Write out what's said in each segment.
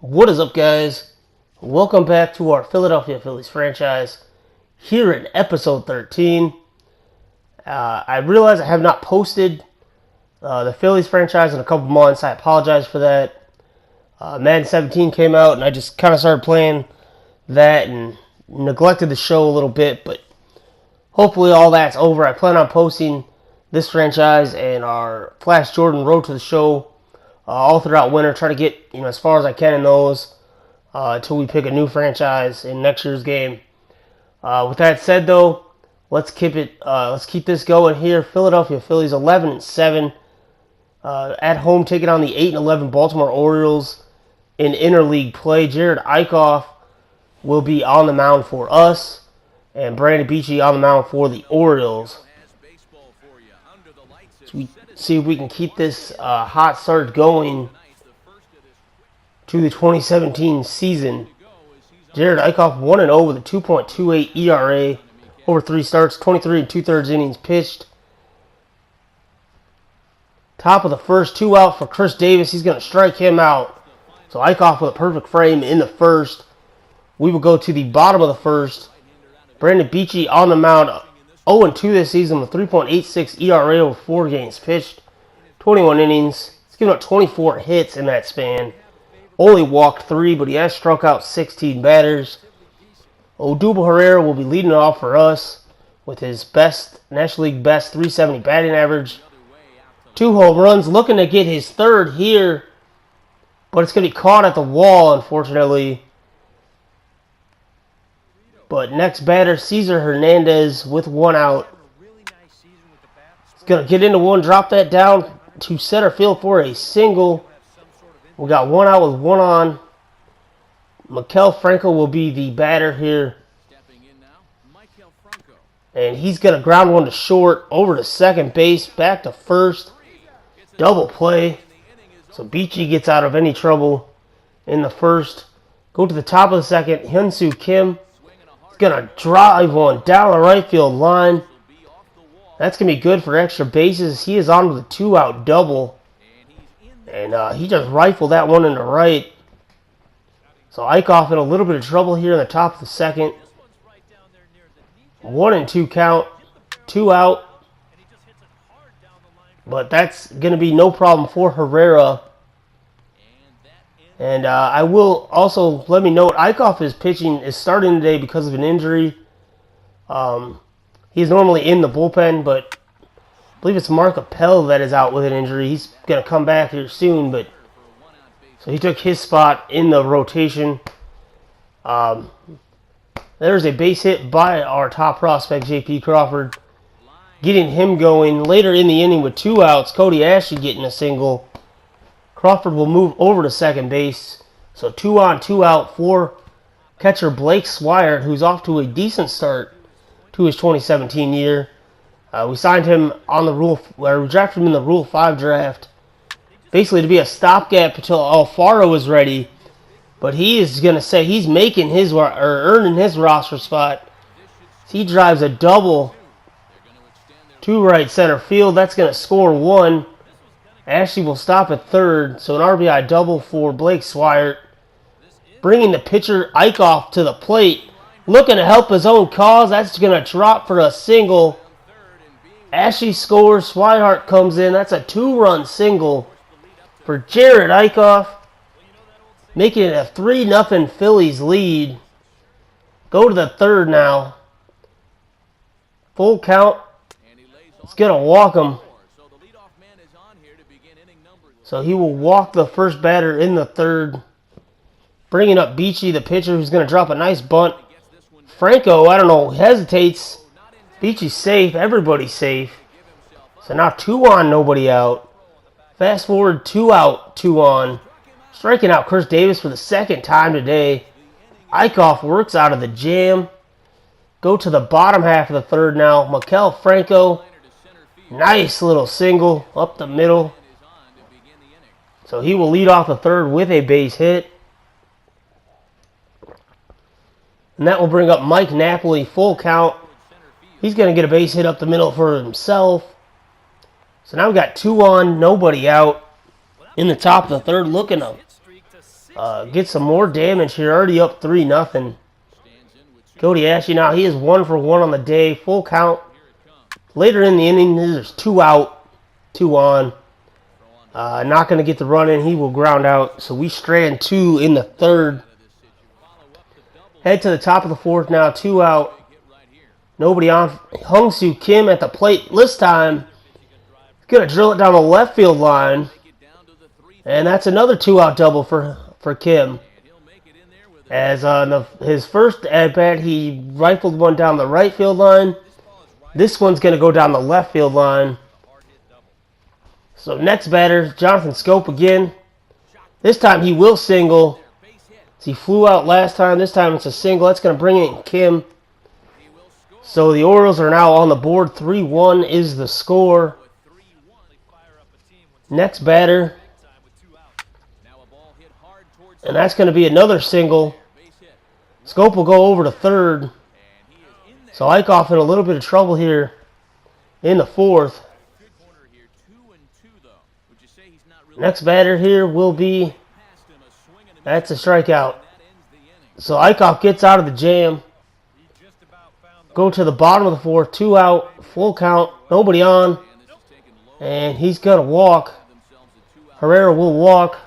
What is up, guys? Welcome back to our Philadelphia Phillies franchise here in episode 13. I realize I have not posted the Phillies franchise in a couple months. I apologize for that. Madden 17 came out, and I just kind of started playing that and neglected the show a little bit, but hopefully all that's over. I plan on posting this franchise and our Flash Jordan Road to the Show all throughout winter. Try to get as far as I can in those until we pick a new franchise in next year's game. With that said, though, let's keep this going here. Philadelphia Phillies 11-7 at home, taking on the 8-11 Baltimore Orioles in interleague play. Jerad Eickhoff will be on the mound for us, and Brandon Beachy on the mound for the Orioles. So we see if we can keep this hot start going to the 2017 season. Jerad Eickhoff 1-0 with a 2.28 ERA over 3 starts, 23 2/3 innings pitched. Top of the first, 2 out for Chris Davis. He's going to strike him out. So Eickhoff with a perfect frame in the first. We will go to the bottom of the first. Brandon Beachy on the mound, 0-2 this season with 3.86 ERA over 4 games pitched, 21 innings. He's given up 24 hits in that span. Only walked 3, but he has struck out 16 batters. Odubel Herrera will be leading off for us with his National League best 370 batting average. 2 home runs, looking to get his third here, but it's going to be caught at the wall, unfortunately. But next batter, Cesar Hernandez with 1 out. He's going to get into one, drop that down to center field for a single. We got 1 out with 1 on. Maikel Franco will be the batter here. And he's going to ground one to short, over to second base, back to first. Double play. So Beachy gets out of any trouble in the first. Go to the top of the second. Hyun-Soo Kim. He's going to drive one down the right field line. That's going to be good for extra bases. He is on with a 2-out double. And he just rifled that one in the right. So Eickhoff in a little bit of trouble here in the top of the second. 1-2 count. 2 out. But that's going to be no problem for Herrera. And I will also let me note, Eickhoff is starting today because of an injury. He's normally in the bullpen, but I believe it's Mark Appel that is out with an injury. He's going to come back here soon, but so he took his spot in the rotation. There's a base hit by our top prospect, J.P. Crawford, getting him going. Later in the inning with 2 outs, Cody Ashley getting a single. Crawford will move over to second base. So 2 on, 2 out for catcher Blake Swihart, who's off to a decent start to his 2017 year. We signed him on we drafted him in the Rule 5 draft, basically to be a stopgap until Alfaro is ready. But he is going to say he's making earning his roster spot. He drives a double to right center field. That's going to score 1. Ashley will stop at third, so an RBI double for Blake Swihart. Bringing the pitcher Eickhoff to the plate, looking to help his own cause. That's going to drop for a single. Ashley scores, Swihart comes in. That's a 2-run single for Jerad Eickhoff, making it a 3-0 Phillies lead. Go to the third now. Full count. It's going to walk him. So he will walk the first batter in the third. Bringing up Beachy, the pitcher, who's going to drop a nice bunt. Franco, I don't know, hesitates. Beachy's safe. Everybody's safe. So now 2 on, nobody out. Fast forward, 2 out, 2 on. Striking out Chris Davis for the second time today. Eickhoff works out of the jam. Go to the bottom half of the third now. Maikel Franco. Nice little single up the middle. So he will lead off the third with a base hit. And that will bring up Mike Napoli, full count. He's going to get a base hit up the middle for himself. So now we've got 2 on, nobody out. In the top of the third, looking to Get some more damage here. Already up 3-0. Cody Ashley now, he is 1 for 1 on the day. Full count. Later in the inning, there's 2 out, 2 on. Not going to get the run in. He will ground out. So we strand 2 in the 3rd. Head to the top of the 4th now. 2 out. Nobody on. Hung-Soo Kim at the plate this time. Going to drill it down the left field line. And that's another 2-out double for Kim. As on his first at-bat, he rifled one down the right field line. This one's going to go down the left field line. So next batter, Jonathan Scope again. This time he will single. He flew out last time. This time it's a single. That's going to bring in Kim. So the Orioles are now on the board. 3-1 is the score. Next batter. And that's going to be another single. Scope will go over to 3rd. So Eichhoff in a little bit of trouble here in the 4th. Next batter here will be, that's a strikeout. So Eichhoff gets out of the jam. Go to the bottom of the 4th, 2 out, full count, nobody on. And he's going to walk. Herrera will walk.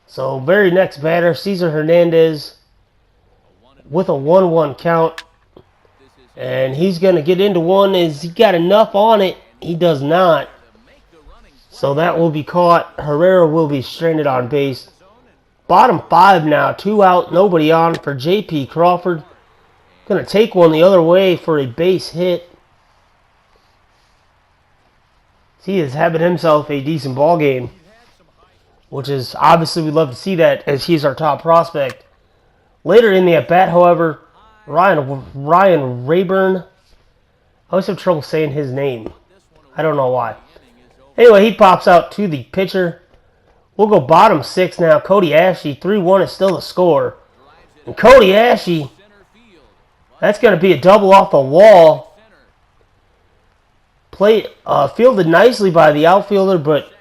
So very next batter, Cesar Hernandez with a 1-1 count. And he's going to get into one. Is he got enough on it? He does not. So that will be caught. Herrera will be stranded on base. Bottom 5 now. 2 out, nobody on for J.P. Crawford. Going to take one the other way for a base hit. He is having himself a decent ball game. Which is, obviously, we'd love to see that as he's our top prospect. Later in the at-bat, however, Ryan Rayburn. I always have trouble saying his name. I don't know why. Anyway, he pops out to the pitcher. We'll go bottom 6 now. Cody Ashley, 3-1 is still the score. And Cody Ashley, that's going to be a double off the wall. Fielded nicely by the outfielder, but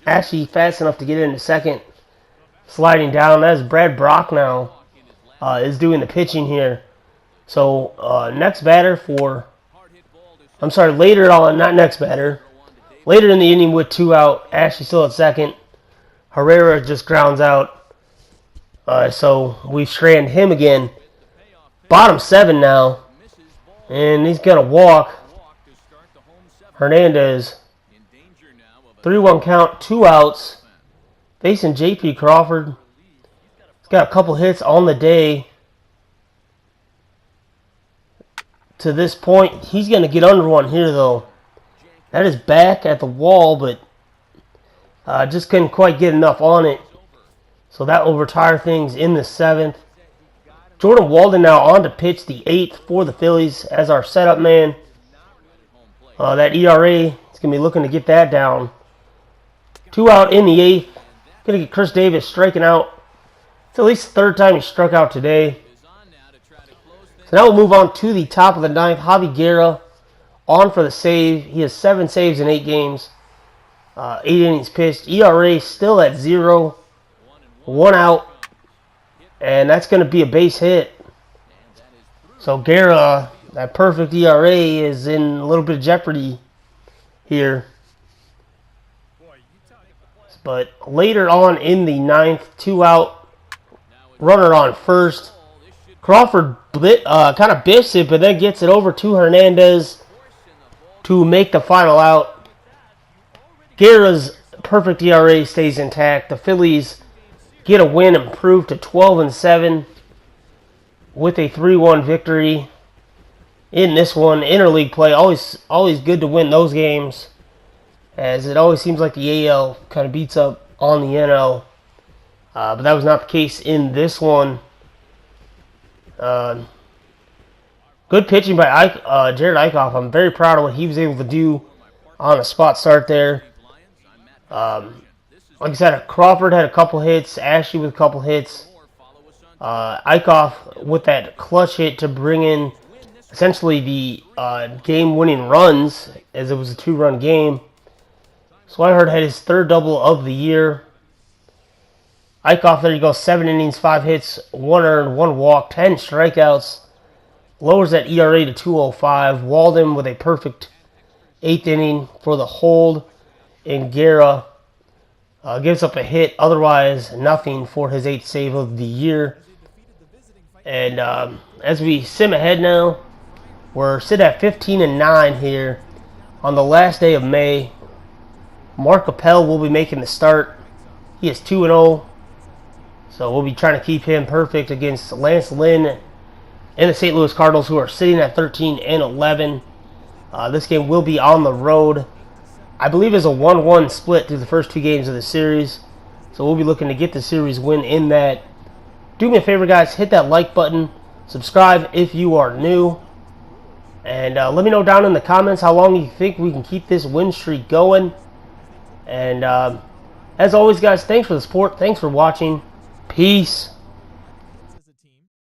Ashley fast enough to get into second. Sliding down. That's Brad Brock now. Is doing the pitching here. So, next batter for... I'm sorry, later on, not next batter. Later in the inning with 2 out. Ashley still at second. Herrera just grounds out. So, we strand him again. Bottom 7 now. And he's going to walk. Hernandez. 3-1 count, 2 outs. Facing J.P. Crawford. He's got a couple hits on the day. To this point, he's going to get under one here, though. That is back at the wall, but just couldn't quite get enough on it. So that will retire things in the 7th. Jordan Walden now on to pitch the 8th for the Phillies as our setup man. That ERA, he's going to be looking to get that down. 2 out in the 8th. Going to get Chris Davis striking out. It's at least the 3rd time he struck out today. So now we'll move on to the top of the 9th. Javi Guerra on for the save. He has 7 saves in 8 games. 8 innings pitched. ERA still at 0. 1 out. And that's going to be a base hit. So Guerra, that perfect ERA, is in a little bit of jeopardy here. But later on in the 9th, 2 out, runner on first. Crawford kind of biffs it, but then gets it over to Hernandez to make the final out. Guerra's perfect ERA stays intact. The Phillies get a win, improve to 12-7 with a 3-1 victory in this one. Interleague play, always good to win those games, as it always seems like the AL kind of beats up on the NL. But that was not the case in this one. Good pitching by Jared Eichhoff. I'm very proud of what he was able to do on a spot start there. Like I said, Crawford had a couple hits, Ashley with a couple hits. Eichhoff with that clutch hit to bring in essentially the game-winning runs, as it was a 2-run game. Swihart had his 3rd double of the year. Eichhoff, there you go, 7 innings, 5 hits, 1 earned, 1 walk, 10 strikeouts. Lowers that ERA to 2.05. Walden with a perfect 8th inning for the hold. And Guerra gives up a hit, otherwise nothing for his 8th save of the year. And as we sim ahead now, we're sitting at 15-9 here on the last day of May. Mark Appel will be making the start. He is 2-0, so we'll be trying to keep him perfect against Lance Lynn and the St. Louis Cardinals, who are sitting at 13-11. This game will be on the road. I believe it's a 1-1 split through the first 2 games of the series, so we'll be looking to get the series win in that. Do me a favor, guys, hit that like button, subscribe if you are new, and let me know down in the comments how long you think we can keep this win streak going. And as always, guys, thanks for the support, thanks for watching, peace.